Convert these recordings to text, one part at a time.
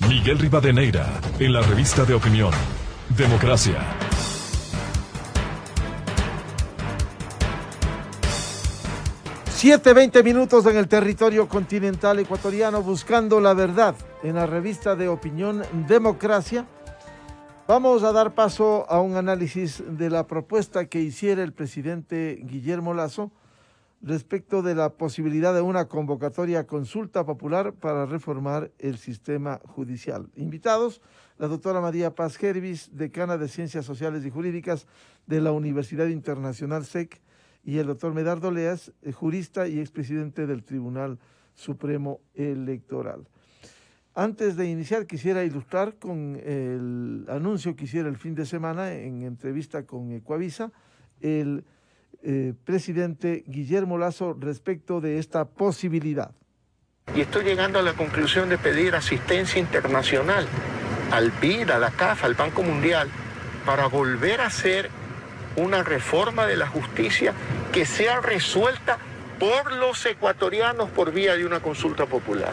Miguel Rivadeneira, en la revista de opinión Democracia. Siete 20 minutos en el territorio continental ecuatoriano, buscando la verdad en la revista de opinión Democracia. Vamos a dar paso a un análisis de la propuesta que hiciera el presidente Guillermo Lasso respecto de la posibilidad de una convocatoria a consulta popular para reformar el sistema judicial. Invitados, la doctora María Paz Gervis, decana de Ciencias Sociales y Jurídicas de la Universidad Internacional SEC, y el doctor Medardo Leas, jurista y expresidente del Tribunal Supremo Electoral. Antes de iniciar, quisiera ilustrar con el anuncio que hiciera el fin de semana en entrevista con Ecuavisa, el presidente Guillermo Lasso respecto de esta posibilidad. Y estoy llegando a la conclusión de pedir asistencia internacional al BID, a la CAF, al Banco Mundial, para volver a hacer una reforma de la justicia que sea resuelta por los ecuatorianos por vía de una consulta popular.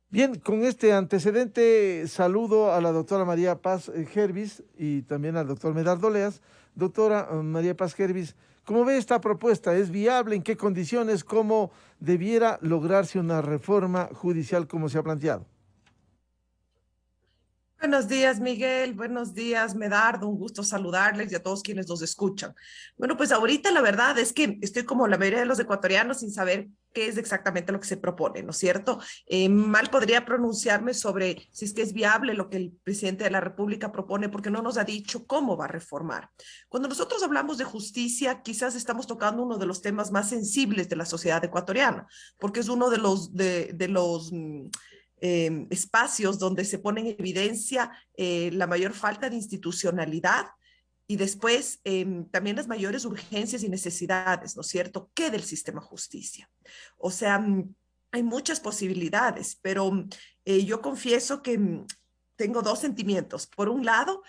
Bien, con este antecedente saludo a la doctora María Paz Gervis y también al doctor Medardo Leas. Doctora María Paz Gervis, ¿cómo ve esta propuesta? ¿Es viable? ¿En qué condiciones? ¿Cómo debiera lograrse una reforma judicial como se ha planteado? Buenos días, Miguel. Buenos días, Medardo. Un gusto saludarles y a todos quienes nos escuchan. Bueno, pues ahorita la verdad es que estoy como la mayoría de los ecuatorianos sin saber qué es exactamente lo que se propone, ¿no es cierto? Mal podría pronunciarme sobre si es que es viable lo que el presidente de la República propone porque no nos ha dicho cómo va a reformar. Cuando nosotros hablamos de justicia, quizás estamos tocando uno de los temas más sensibles de la sociedad ecuatoriana, porque es uno de los espacios donde se pone en evidencia la mayor falta de institucionalidad y después también las mayores urgencias y necesidades, ¿no es cierto?, que del sistema justicia. O sea, hay muchas posibilidades, pero yo confieso que tengo dos sentimientos. Por un lado,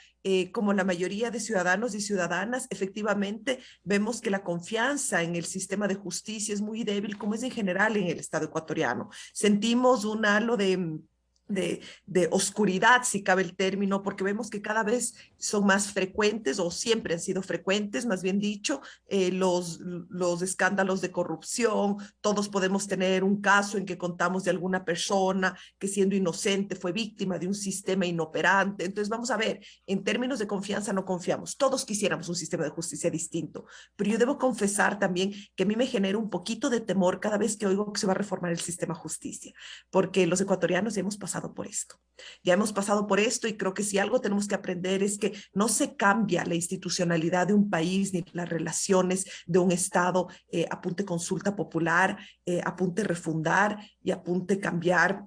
como la mayoría de ciudadanos y ciudadanas, efectivamente vemos que la confianza en el sistema de justicia es muy débil, como es en general en el Estado ecuatoriano. Sentimos un halo de oscuridad, si cabe el término, porque vemos que cada vez son más frecuentes, o siempre han sido frecuentes, más bien dicho, los escándalos de corrupción. Todos podemos tener un caso en que contamos de alguna persona que siendo inocente fue víctima de un sistema inoperante. Entonces vamos a ver, en términos de confianza no confiamos. Todos quisiéramos un sistema de justicia distinto, pero yo debo confesar también que a mí me genera un poquito de temor cada vez que oigo que se va a reformar el sistema de justicia, porque los ecuatorianos hemos pasado por esto. Ya hemos pasado por esto y creo que si algo tenemos que aprender es que no se cambia la institucionalidad de un país ni las relaciones de un Estado apunte consulta popular, apunte refundar y apunte cambiar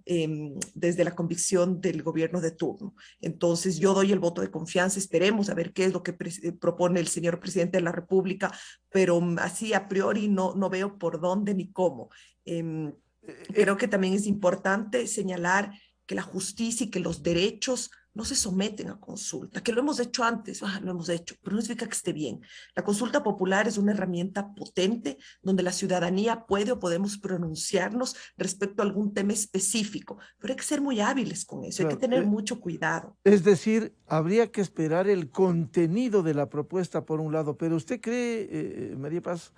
desde la convicción del gobierno de turno. Entonces yo doy el voto de confianza, esperemos a ver qué es lo que propone el señor presidente de la República, pero así a priori no veo por dónde ni cómo. Creo que también es importante señalar que la justicia y que los derechos no se someten a consulta, que lo hemos hecho antes, lo hemos hecho, pero no significa que esté bien. La consulta popular es una herramienta potente donde la ciudadanía puede o podemos pronunciarnos respecto a algún tema específico, pero hay que ser muy hábiles con eso, claro, hay que tener mucho cuidado. Es decir, habría que esperar el contenido de la propuesta por un lado, pero ¿usted cree, María Paz,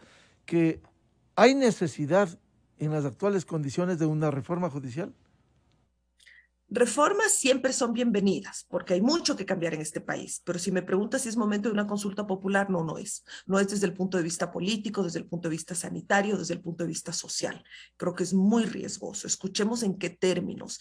que hay necesidad en las actuales condiciones de una reforma judicial? Reformas siempre son bienvenidas, porque hay mucho que cambiar en este país, pero si me preguntas si es momento de una consulta popular, no es. No es desde el punto de vista político, desde el punto de vista sanitario, desde el punto de vista social. Creo que es muy riesgoso. Escuchemos en qué términos.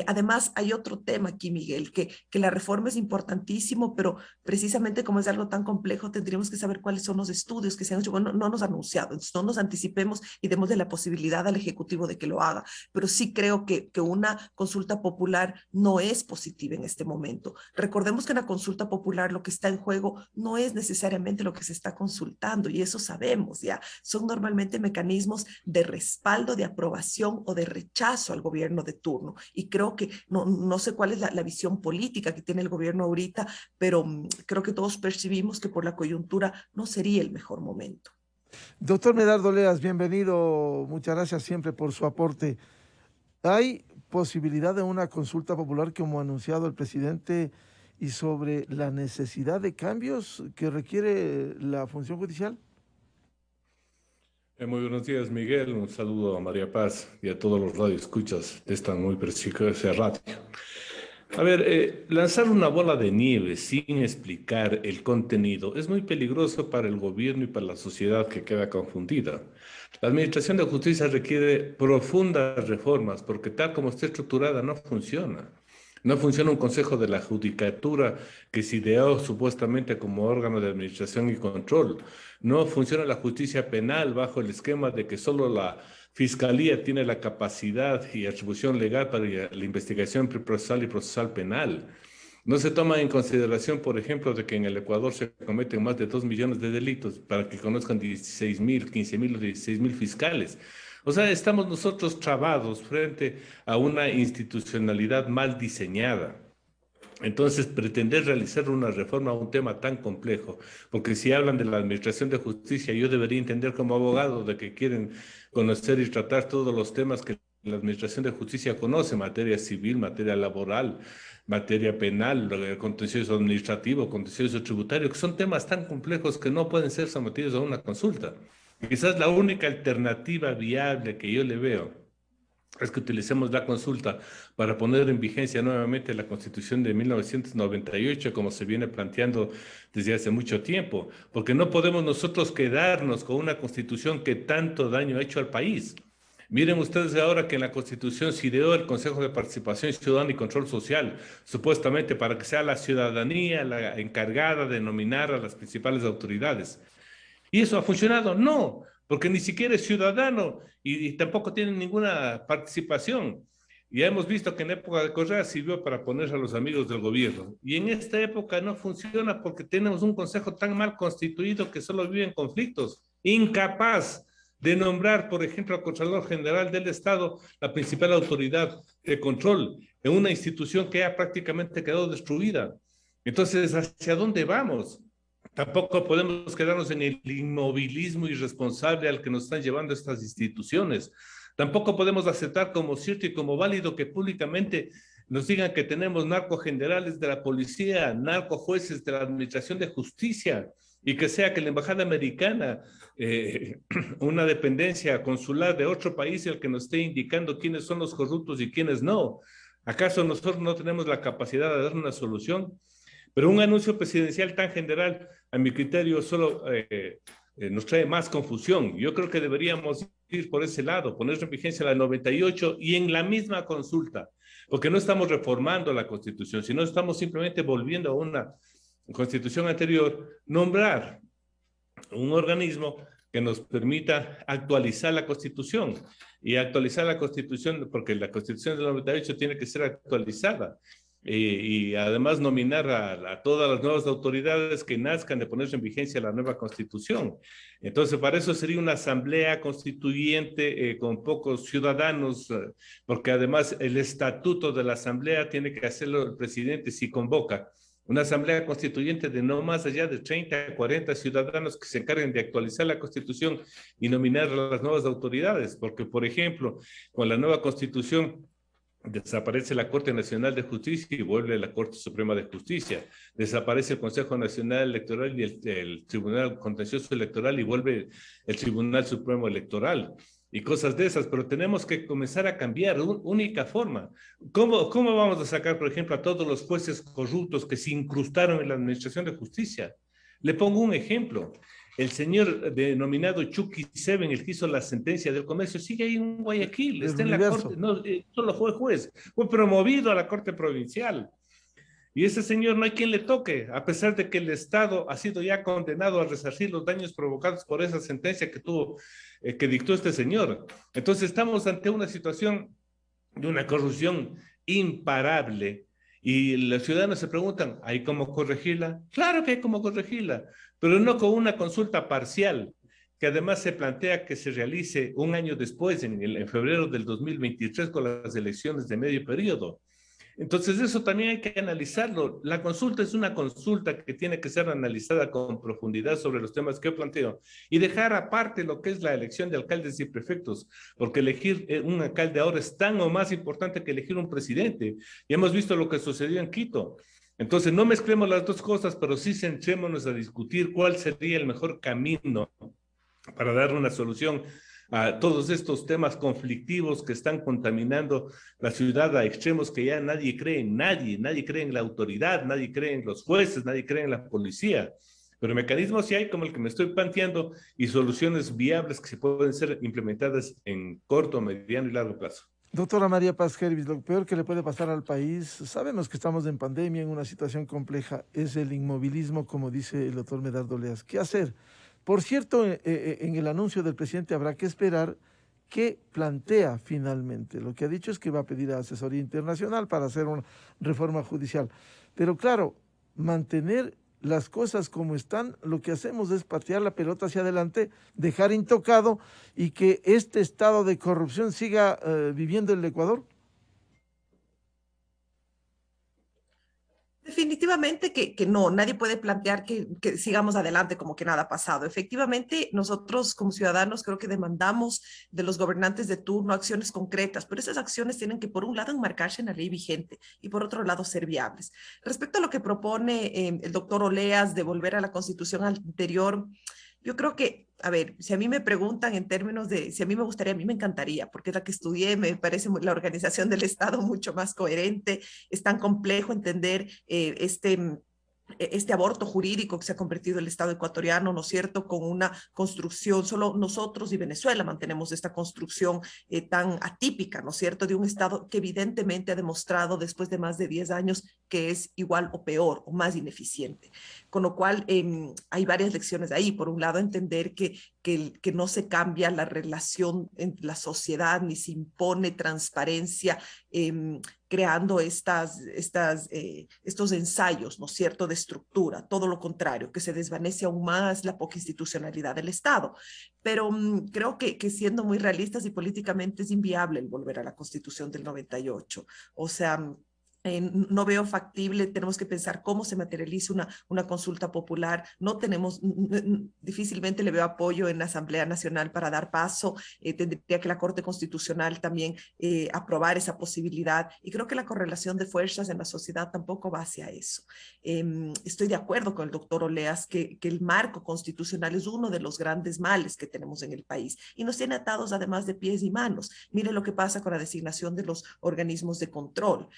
Además, hay otro tema aquí, Miguel, que la reforma es importantísimo, pero precisamente como es algo tan complejo, tendríamos que saber cuáles son los estudios que se han hecho. Bueno, no nos han anunciado, entonces no nos anticipemos y démosle la posibilidad al Ejecutivo de que lo haga, pero sí creo que una consulta popular no es positiva en este momento. Recordemos que en la consulta popular lo que está en juego no es necesariamente lo que se está consultando, y eso sabemos ya. Son normalmente mecanismos de respaldo, de aprobación o de rechazo al gobierno de turno. Y creo que, no sé cuál es la visión política que tiene el gobierno ahorita, pero creo que todos percibimos que por la coyuntura no sería el mejor momento. Doctor Medardo Leas, bienvenido. Muchas gracias siempre por su aporte. Hay posibilidad de una consulta popular como ha anunciado el presidente y sobre la necesidad de cambios que requiere la función judicial? Muy buenos días, Miguel. Un saludo a María Paz y a todos los radioescuchas de esta muy prestigiosa radio. A ver, lanzar una bola de nieve sin explicar el contenido es muy peligroso para el gobierno y para la sociedad que queda confundida. La Administración de Justicia requiere profundas reformas porque tal como está estructurada no funciona. No funciona un Consejo de la Judicatura que se ideó supuestamente como órgano de administración y control. No funciona la justicia penal bajo el esquema de que solo la Fiscalía tiene la capacidad y atribución legal para la investigación preprocesal y procesal penal. No se toma en consideración, por ejemplo, de que en el Ecuador se cometen más de 2 millones de delitos para que conozcan 16.000, 15.000 o 16.000 fiscales. O sea, estamos nosotros trabados frente a una institucionalidad mal diseñada. Entonces, pretender realizar una reforma a un tema tan complejo, porque si hablan de la Administración de Justicia, yo debería entender como abogado de que quieren conocer y tratar todos los temas que la Administración de Justicia conoce, materia civil, materia laboral, materia penal, contencioso administrativo, contencioso tributario, que son temas tan complejos que no pueden ser sometidos a una consulta. Quizás la única alternativa viable que yo le veo es que utilicemos la consulta para poner en vigencia nuevamente la Constitución de 1998, como se viene planteando desde hace mucho tiempo, porque no podemos nosotros quedarnos con una Constitución que tanto daño ha hecho al país. Miren ustedes ahora que en la Constitución se ideó el Consejo de Participación Ciudadana y Control Social, supuestamente para que sea la ciudadanía la encargada de nominar a las principales autoridades. ¿Y eso ha funcionado? No, porque ni siquiera es ciudadano y tampoco tiene ninguna participación. Ya hemos visto que en época de Correa sirvió para poner a los amigos del gobierno. Y en esta época no funciona porque tenemos un consejo tan mal constituido que solo vive en conflictos, incapaz de nombrar, por ejemplo, al Contralor General del Estado, la principal autoridad de control, en una institución que ha prácticamente quedado destruida. Entonces, ¿hacia dónde vamos? Tampoco podemos quedarnos en el inmovilismo irresponsable al que nos están llevando estas instituciones. Tampoco podemos aceptar como cierto y como válido que públicamente nos digan que tenemos narcogenerales de la policía, narcojueces de la Administración de Justicia, y que sea que la Embajada Americana, una dependencia consular de otro país, el que nos esté indicando quiénes son los corruptos y quiénes no. ¿Acaso nosotros no tenemos la capacidad de dar una solución? Pero un anuncio presidencial tan general, a mi criterio, solo nos trae más confusión. Yo creo que deberíamos ir por ese lado, poner en vigencia la 98 y en la misma consulta, porque no estamos reformando la Constitución, sino estamos simplemente volviendo a una Constitución anterior, nombrar un organismo que nos permita actualizar la Constitución. Y actualizar la Constitución, porque la Constitución del 98 tiene que ser actualizada. Y además nominar a todas las nuevas autoridades que nazcan de ponerse en vigencia la nueva Constitución. Entonces, para eso sería una asamblea constituyente con pocos ciudadanos, porque además el estatuto de la asamblea tiene que hacerlo el presidente si convoca. Una asamblea constituyente de no más allá de 30 a 40 ciudadanos que se encarguen de actualizar la Constitución y nominar a las nuevas autoridades, porque, por ejemplo, con la nueva Constitución desaparece la Corte Nacional de Justicia y vuelve la Corte Suprema de Justicia. Desaparece el Consejo Nacional Electoral y el Tribunal Contencioso Electoral y vuelve el Tribunal Supremo Electoral y cosas de esas, pero tenemos que comenzar a cambiar. Única forma. ¿Cómo vamos a sacar, por ejemplo, a todos los jueces corruptos que se incrustaron en la Administración de Justicia? Le pongo un ejemplo. El señor denominado Chucky Seven, el que hizo la sentencia del comercio, sigue ahí en Guayaquil, está en la corte, no, solo fue juez, fue promovido a la corte provincial. Y ese señor no hay quien le toque, a pesar de que el Estado ha sido ya condenado a resarcir los daños provocados por esa sentencia que dictó este señor. Entonces estamos ante una situación de una corrupción imparable. Y los ciudadanos se preguntan, ¿hay cómo corregirla? Claro que hay cómo corregirla, pero no con una consulta parcial, que además se plantea que se realice un año después, en febrero del 2023, con las elecciones de medio periodo. Entonces eso también hay que analizarlo. La consulta es una consulta que tiene que ser analizada con profundidad sobre los temas que yo planteo y dejar aparte lo que es la elección de alcaldes y prefectos, porque elegir un alcalde ahora es tan o más importante que elegir un presidente. Y hemos visto lo que sucedió en Quito. Entonces no mezclemos las dos cosas, pero sí centrémonos a discutir cuál sería el mejor camino para dar una solución a todos estos temas conflictivos que están contaminando la ciudad a extremos que ya nadie cree en nadie cree en la autoridad, nadie cree en los jueces, nadie cree en la policía. Pero mecanismos sí hay como el que me estoy planteando y soluciones viables que se pueden ser implementadas en corto, mediano y largo plazo. Doctora María Paz Gervis, lo peor que le puede pasar al país, sabemos que estamos en pandemia, en una situación compleja, es el inmovilismo, como dice el doctor Medardo Leas. ¿Qué hacer? Por cierto, en el anuncio del presidente habrá que esperar qué plantea finalmente. Lo que ha dicho es que va a pedir asesoría internacional para hacer una reforma judicial. Pero claro, mantener las cosas como están, lo que hacemos es patear la pelota hacia adelante, dejar intocado y que este estado de corrupción siga viviendo el Ecuador. Definitivamente que no, nadie puede plantear que sigamos adelante como que nada ha pasado. Efectivamente, nosotros como ciudadanos creo que demandamos de los gobernantes de turno acciones concretas, pero esas acciones tienen que, por un lado, enmarcarse en la ley vigente y, por otro lado, ser viables. Respecto a lo que propone el doctor Oleas de volver a la constitución anterior, yo creo que, a ver, si a mí me preguntan en términos de, si a mí me gustaría, a mí me encantaría, porque es la que estudié, me parece la organización del Estado mucho más coherente, es tan complejo entender este aborto jurídico que se ha convertido el Estado ecuatoriano, ¿no es cierto?, con una construcción, solo nosotros y Venezuela mantenemos esta construcción tan atípica, ¿no es cierto?, de un Estado que evidentemente ha demostrado después de más de 10 años que es igual o peor o más ineficiente. Con lo cual hay varias lecciones ahí. Por un lado, entender que no se cambia la relación en la sociedad ni se impone transparencia creando estos ensayos, ¿no es cierto?, de estructura, todo lo contrario, que se desvanece aún más la poca institucionalidad del Estado. Pero creo que siendo muy realistas y políticamente es inviable el volver a la Constitución del 98. O sea, no veo factible, tenemos que pensar cómo se materializa una consulta popular, no tenemos, difícilmente le veo apoyo en la Asamblea Nacional para dar paso, tendría que la Corte Constitucional también aprobar esa posibilidad y creo que la correlación de fuerzas en la sociedad tampoco va hacia eso. Estoy de acuerdo con el doctor Oleas que el marco constitucional es uno de los grandes males que tenemos en el país y nos tiene atados además de pies y manos. Mire lo que pasa con la designación de los organismos de control.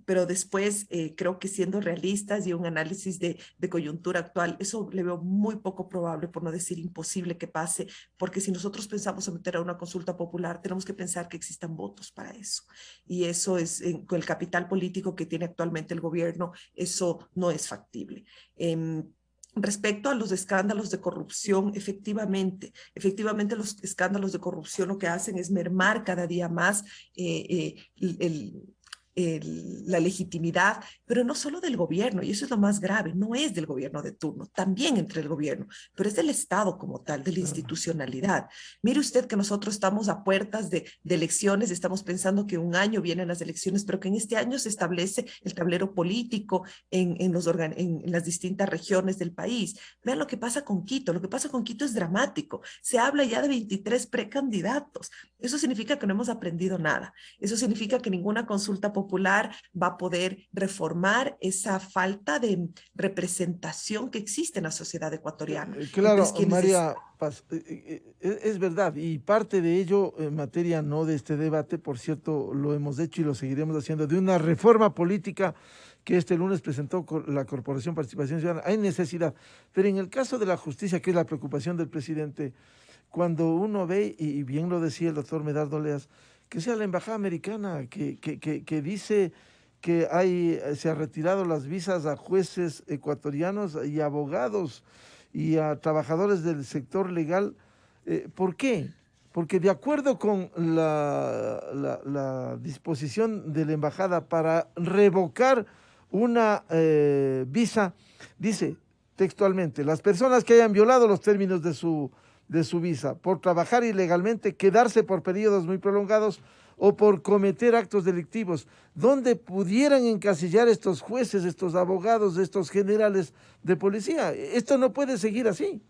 Pero después creo que siendo realistas y un análisis de coyuntura actual, eso le veo muy poco probable, por no decir imposible que pase, porque si nosotros pensamos someter a una consulta popular, tenemos que pensar que existan votos para eso. Y eso es, con el capital político que tiene actualmente el gobierno, eso no es factible. Respecto a los escándalos de corrupción, efectivamente los escándalos de corrupción lo que hacen es mermar cada día más la legitimidad, pero no solo del gobierno, y eso es lo más grave, no es del gobierno de turno, también entre el gobierno, pero es del Estado como tal, de la institucionalidad. Mire usted que nosotros estamos a puertas de elecciones, estamos pensando que un año vienen las elecciones, pero que en este año se establece el tablero político en las distintas regiones del país. Vean lo que pasa con Quito, lo que pasa con Quito es dramático, se habla ya de 23 precandidatos, eso significa que no hemos aprendido nada, eso significa que ninguna consulta popular va a poder reformar esa falta de representación que existe en la sociedad ecuatoriana. Claro, María Paz, es verdad, y parte de ello, en materia no de este debate, por cierto, lo hemos hecho y lo seguiremos haciendo, de una reforma política que este lunes presentó la Corporación Participación Ciudadana. Hay necesidad, pero en el caso de la justicia, que es la preocupación del presidente, cuando uno ve, y bien lo decía el doctor Medardo Leas, que sea la embajada americana que dice que se ha retirado las visas a jueces ecuatorianos y abogados y a trabajadores del sector legal. ¿Por qué? Porque de acuerdo con la disposición de la embajada para revocar una visa, dice textualmente, las personas que hayan violado los términos de su visa por trabajar ilegalmente, quedarse por periodos muy prolongados o por cometer actos delictivos, ¿dónde pudieran encasillar estos jueces, estos abogados, estos generales de policía? Esto no puede seguir así.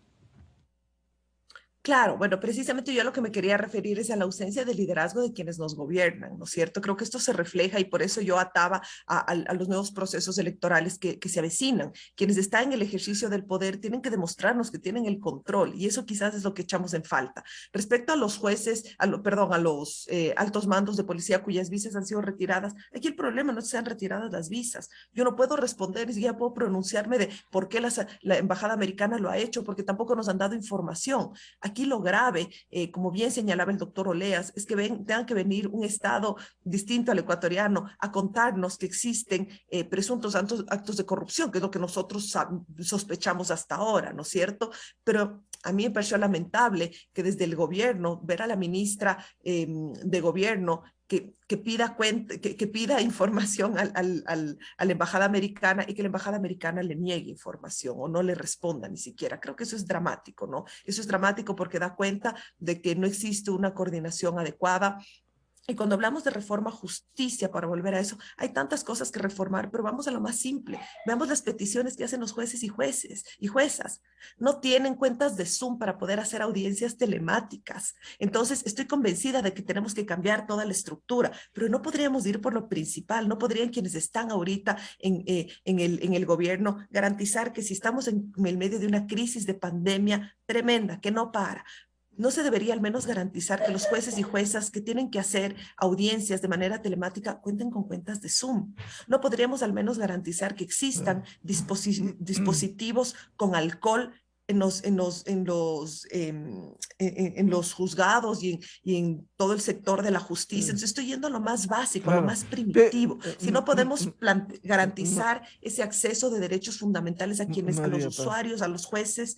Claro, bueno, precisamente yo a lo que me quería referir es a la ausencia de liderazgo de quienes nos gobiernan, ¿no es cierto? Creo que esto se refleja y por eso yo ataba a los nuevos procesos electorales que se avecinan. Quienes están en el ejercicio del poder tienen que demostrarnos que tienen el control y eso quizás es lo que echamos en falta. Respecto a los jueces, perdón, a los altos mandos de policía cuyas visas han sido retiradas, aquí el problema no es que sean retiradas las visas. Yo no puedo responder, ni siquiera puedo pronunciarme de por qué la embajada americana lo ha hecho, porque tampoco nos han dado información. Aquí lo grave, como bien señalaba el doctor Oleas, es que tengan que venir un Estado distinto al ecuatoriano a contarnos que existen presuntos actos de corrupción, que es lo que nosotros sospechamos hasta ahora, ¿no es cierto? Pero a mí me pareció lamentable que desde el gobierno, ver a la ministra de gobierno que pida información a la embajada americana y que la embajada americana le niegue información o no le responda ni siquiera. Creo que eso es dramático, ¿no? Eso es dramático porque da cuenta de que no existe una coordinación adecuada. Y cuando hablamos de reforma justicia, para volver a eso, hay tantas cosas que reformar, pero vamos a lo más simple. Veamos las peticiones que hacen los jueces y juezas. No tienen cuentas de Zoom para poder hacer audiencias telemáticas. Entonces, estoy convencida de que tenemos que cambiar toda la estructura, pero no podríamos ir por lo principal. No podrían quienes están ahorita en el gobierno garantizar que si estamos en el medio de una crisis de pandemia tremenda, que no para, ¿no se debería al menos garantizar que los jueces y juezas que tienen que hacer audiencias de manera telemática cuenten con cuentas de Zoom? ¿No podríamos al menos garantizar que existan dispositivos con alcohol en los juzgados y en todo el sector de la justicia? Entonces estoy yendo a lo más básico, claro, a lo más primitivo. Si no podemos garantizar ese acceso de derechos fundamentales a quienes, a los usuarios, a los jueces,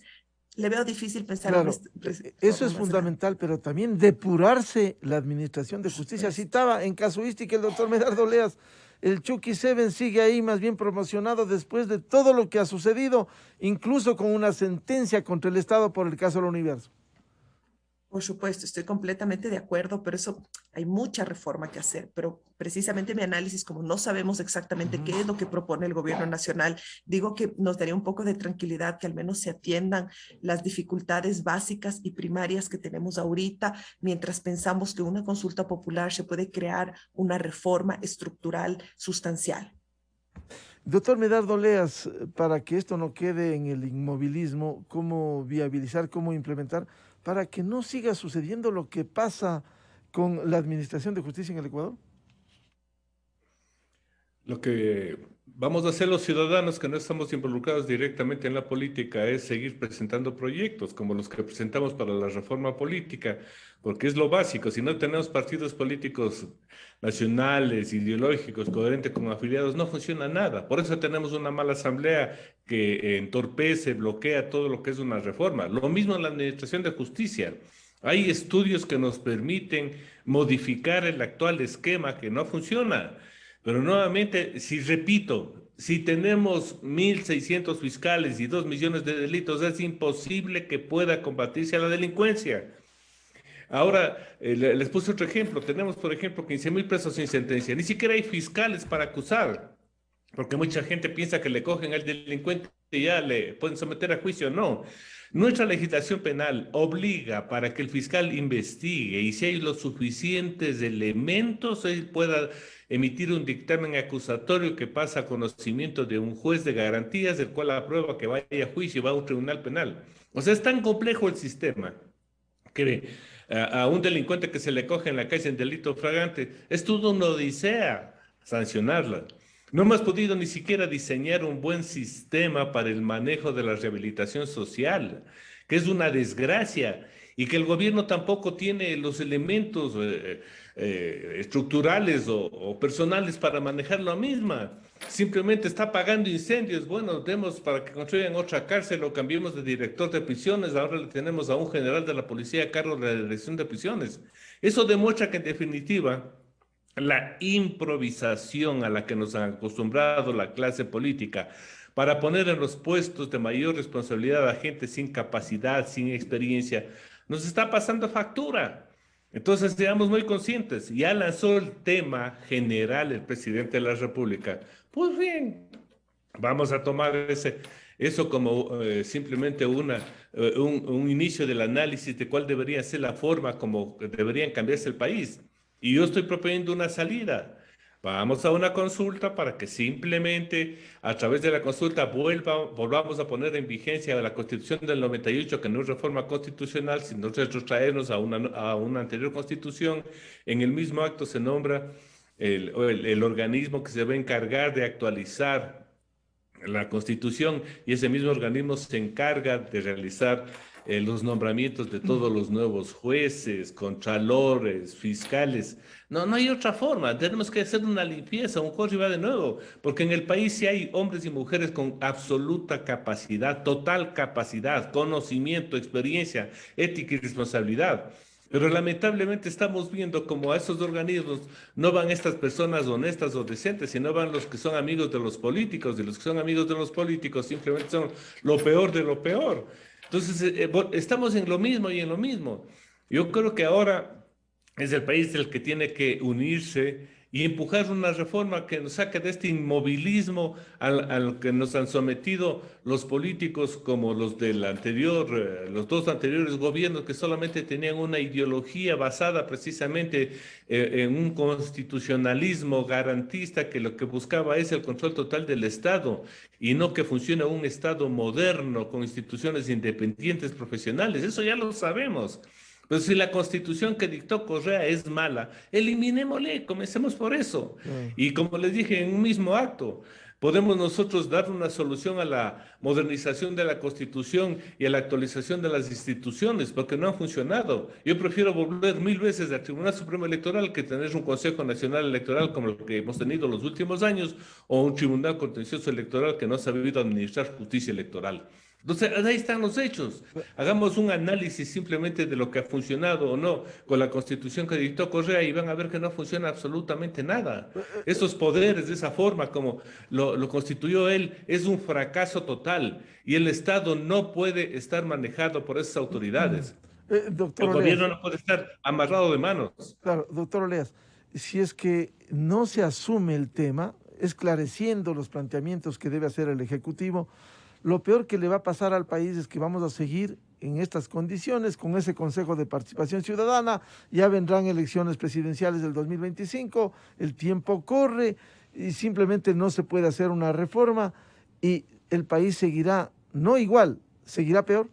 le veo difícil pensar claro, en eso es fundamental, pero también depurarse la administración de justicia. Citaba en casuística el doctor Medardo Oleas, el Chucky Seven sigue ahí más bien promocionado después de todo lo que ha sucedido, incluso con una sentencia contra el Estado por el caso del Universo. Por supuesto, estoy completamente de acuerdo, pero eso hay mucha reforma que hacer. Pero precisamente mi análisis, como no sabemos exactamente qué es lo que propone el gobierno nacional, digo que nos daría un poco de tranquilidad que al menos se atiendan las dificultades básicas y primarias que tenemos ahorita, mientras pensamos que una consulta popular se puede crear una reforma estructural sustancial. Doctor Medardo Oleas, para que esto no quede en el inmovilismo, ¿cómo viabilizar, cómo implementar para que no siga sucediendo lo que pasa con la administración de justicia en el Ecuador? Lo que vamos a hacer los ciudadanos que no estamos involucrados directamente en la política es seguir presentando proyectos como los que presentamos para la reforma política, porque es lo básico. Si no tenemos partidos políticos nacionales, ideológicos, coherentes con afiliados, no funciona nada. Por eso tenemos una mala asamblea que entorpece, bloquea todo lo que es una reforma. Lo mismo en la administración de justicia. Hay estudios que nos permiten modificar el actual esquema que no funciona. Pero nuevamente, si tenemos 1.600 fiscales y 2 millones de delitos, es imposible que pueda combatirse a la delincuencia. Ahora, les puse otro ejemplo. Tenemos, por ejemplo, 15.000 presos sin sentencia. Ni siquiera hay fiscales para acusar, porque mucha gente piensa que le cogen al delincuente y ya le pueden someter a juicio. No. Nuestra legislación penal obliga para que el fiscal investigue y si hay los suficientes elementos, él pueda emitir un dictamen acusatorio que pasa a conocimiento de un juez de garantías, el cual aprueba que vaya a juicio y va a un tribunal penal. O sea, es tan complejo el sistema que a un delincuente que se le coge en la calle en delito flagrante, es toda una odisea sancionarla. No hemos podido ni siquiera diseñar un buen sistema para el manejo de la rehabilitación social, que es una desgracia, y que el gobierno tampoco tiene los elementos estructurales o personales para manejar la misma. Simplemente está apagando incendios. Bueno, demos para que construyan otra cárcel o cambiemos de director de prisiones. Ahora le tenemos a un general de la policía a cargo de la dirección de prisiones. Eso demuestra que en definitiva la improvisación a la que nos han acostumbrado la clase política para poner en los puestos de mayor responsabilidad a gente sin capacidad, sin experiencia, nos está pasando factura. Entonces, seamos muy conscientes. Ya lanzó el tema general el presidente de la República. Pues bien, vamos a tomar eso como simplemente un inicio del análisis de cuál debería ser la forma como deberían cambiarse el país. Y yo estoy proponiendo una salida. Vamos a una consulta para que simplemente a través de la consulta volvamos a poner en vigencia la Constitución del 98, que no es reforma constitucional, sino retrotraernos a una anterior constitución. En el mismo acto se nombra el organismo que se va a encargar de actualizar la Constitución, y ese mismo organismo se encarga de realizar los nombramientos de todos los nuevos jueces, contralores, fiscales. No, no hay otra forma. Tenemos que hacer una limpieza, un corre y va de nuevo, porque en el país sí hay hombres y mujeres con absoluta capacidad, total capacidad, conocimiento, experiencia, ética y responsabilidad. Pero lamentablemente estamos viendo como a esos organismos no van estas personas honestas o decentes, sino van los que son amigos de los políticos, y los que son amigos de los políticos simplemente son lo peor de lo peor. Entonces, estamos en lo mismo y en lo mismo. Yo creo que ahora es el país el que tiene que unirse y empujar una reforma que nos saque de este inmovilismo al que nos han sometido los políticos como los del anterior, los dos anteriores gobiernos, que solamente tenían una ideología basada precisamente en un constitucionalismo garantista que lo que buscaba es el control total del Estado y no que funcione un Estado moderno con instituciones independientes profesionales. Eso ya lo sabemos. Pero si la constitución que dictó Correa es mala, eliminémosle, comencemos por eso. Y como les dije en un mismo acto, podemos nosotros dar una solución a la modernización de la constitución y a la actualización de las instituciones, porque no han funcionado. Yo prefiero volver 1000 veces al Tribunal Supremo Electoral que tener un Consejo Nacional Electoral como el que hemos tenido los últimos años, o un Tribunal Contencioso Electoral que no ha sabido administrar justicia electoral. Entonces, ahí están los hechos. Hagamos un análisis simplemente de lo que ha funcionado o no con la constitución que dictó Correa y van a ver que no funciona absolutamente nada. Esos poderes, de esa forma como lo constituyó él, es un fracaso total y el Estado no puede estar manejado por esas autoridades. Doctor El Oleas, gobierno no puede estar amarrado de manos. claro, doctor Oleas, si es que no se asume el tema, esclareciendo los planteamientos que debe hacer el Ejecutivo, lo peor que le va a pasar al país es que vamos a seguir en estas condiciones, con ese Consejo de Participación Ciudadana, ya vendrán elecciones presidenciales del 2025, el tiempo corre y simplemente no se puede hacer una reforma y el país seguirá, no igual, seguirá peor.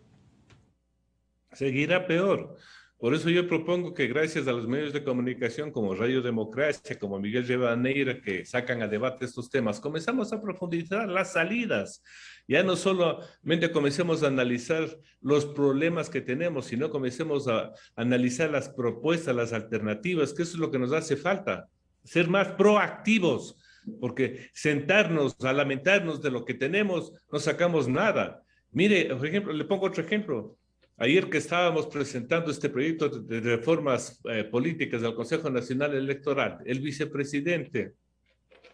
Seguirá peor. Por eso yo propongo que gracias a los medios de comunicación como Radio Democracia, como Miguel Rivadeneira, que sacan a debate estos temas, comenzamos a profundizar las salidas. Ya no solamente comencemos a analizar los problemas que tenemos, sino comencemos a analizar las propuestas, las alternativas, que eso es lo que nos hace falta, ser más proactivos, porque sentarnos a lamentarnos de lo que tenemos, no sacamos nada. Mire, por ejemplo, le pongo otro ejemplo. Ayer que estábamos presentando este proyecto de reformas políticas del Consejo Nacional Electoral, el vicepresidente,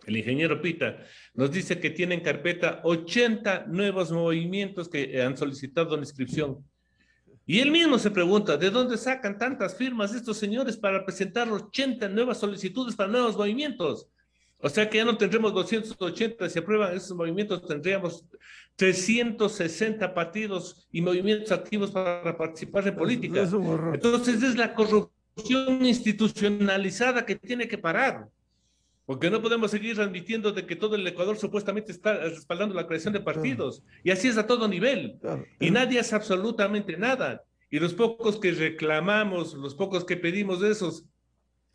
el ingeniero Pita, nos dice que tiene en carpeta 80 nuevos movimientos que han solicitado la inscripción. Y él mismo se pregunta, ¿de dónde sacan tantas firmas estos señores para presentar 80 nuevas solicitudes para nuevos movimientos? O sea que ya no tendremos 280, si aprueban esos movimientos tendríamos 360 partidos y movimientos activos para participar en política. Es un horror. Entonces es la corrupción institucionalizada que tiene que parar. Porque no podemos seguir admitiendo de que todo el Ecuador supuestamente está respaldando la creación de partidos. Y así es a todo nivel. Y nadie hace absolutamente nada. Y los pocos que reclamamos, los pocos que pedimos de esos,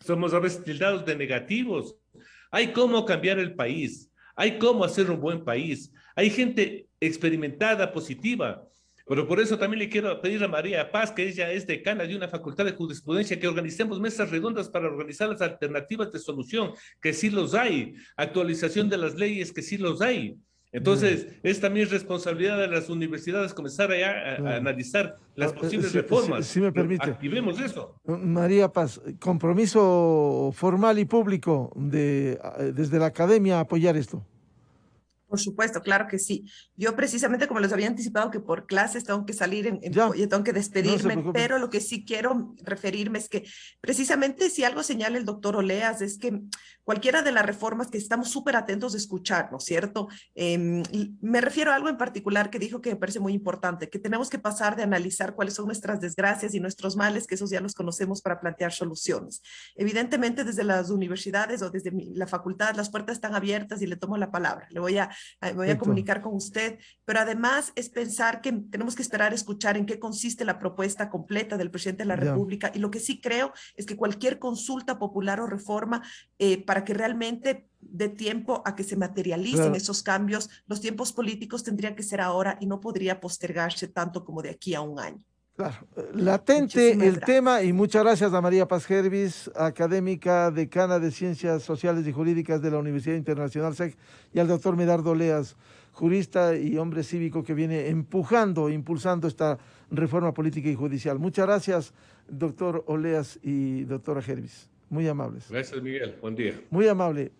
somos a veces tildados de negativos. Hay cómo cambiar el país. Hay cómo hacer un buen país. Hay gente experimentada, positiva. Pero por eso también le quiero pedir a María Paz, que ella es decana de una facultad de jurisprudencia, que organicemos mesas redondas para organizar las alternativas de solución, que sí los hay, actualización de las leyes, que sí los hay. Entonces, es también responsabilidad de las universidades comenzar a analizar las posibles reformas. Si me permite. Activemos eso. María Paz, compromiso formal y público desde la academia a apoyar esto. Por supuesto, claro que sí. Yo precisamente, como les había anticipado, que por clases tengo que salir, y tengo que despedirme, no pero lo que sí quiero referirme es que precisamente si algo señala el doctor Oleas es que cualquiera de las reformas que estamos súper atentos de escuchar, ¿no es cierto? Me refiero a algo en particular que dijo que me parece muy importante, que tenemos que pasar de analizar cuáles son nuestras desgracias y nuestros males, que esos ya los conocemos, para plantear soluciones. Evidentemente, desde las universidades o desde la facultad, las puertas están abiertas y le tomo la palabra. Le voy a comunicar con usted, pero además es pensar que tenemos que esperar a escuchar en qué consiste la propuesta completa del presidente de la República, y lo que sí creo es que cualquier consulta popular o reforma, para que realmente dé tiempo a que se materialicen esos cambios, los tiempos políticos tendrían que ser ahora y no podría postergarse tanto como de aquí a un año. Claro, latente el tema, y muchas gracias a María Paz Gervis, académica, decana de Ciencias Sociales y Jurídicas de la Universidad Internacional SEC, y al doctor Medardo Oleas, jurista y hombre cívico que viene impulsando esta reforma política y judicial. Muchas gracias, doctor Oleas y doctora Gervis. Muy amables. Gracias, Miguel. Buen día. Muy amable.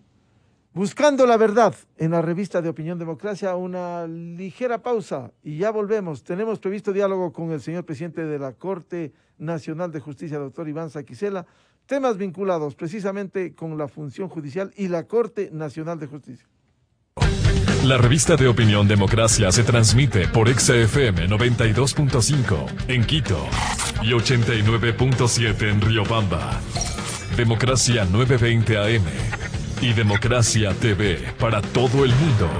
Buscando la verdad en la revista de Opinión Democracia, una ligera pausa y ya volvemos. Tenemos previsto diálogo con el señor presidente de la Corte Nacional de Justicia, doctor Iván Saquicela, temas vinculados precisamente con la función judicial y la Corte Nacional de Justicia. La revista de Opinión Democracia se transmite por XFM 92.5 en Quito y 89.7 en Riobamba. Democracia 920 AM y Democracia TV para todo el mundo.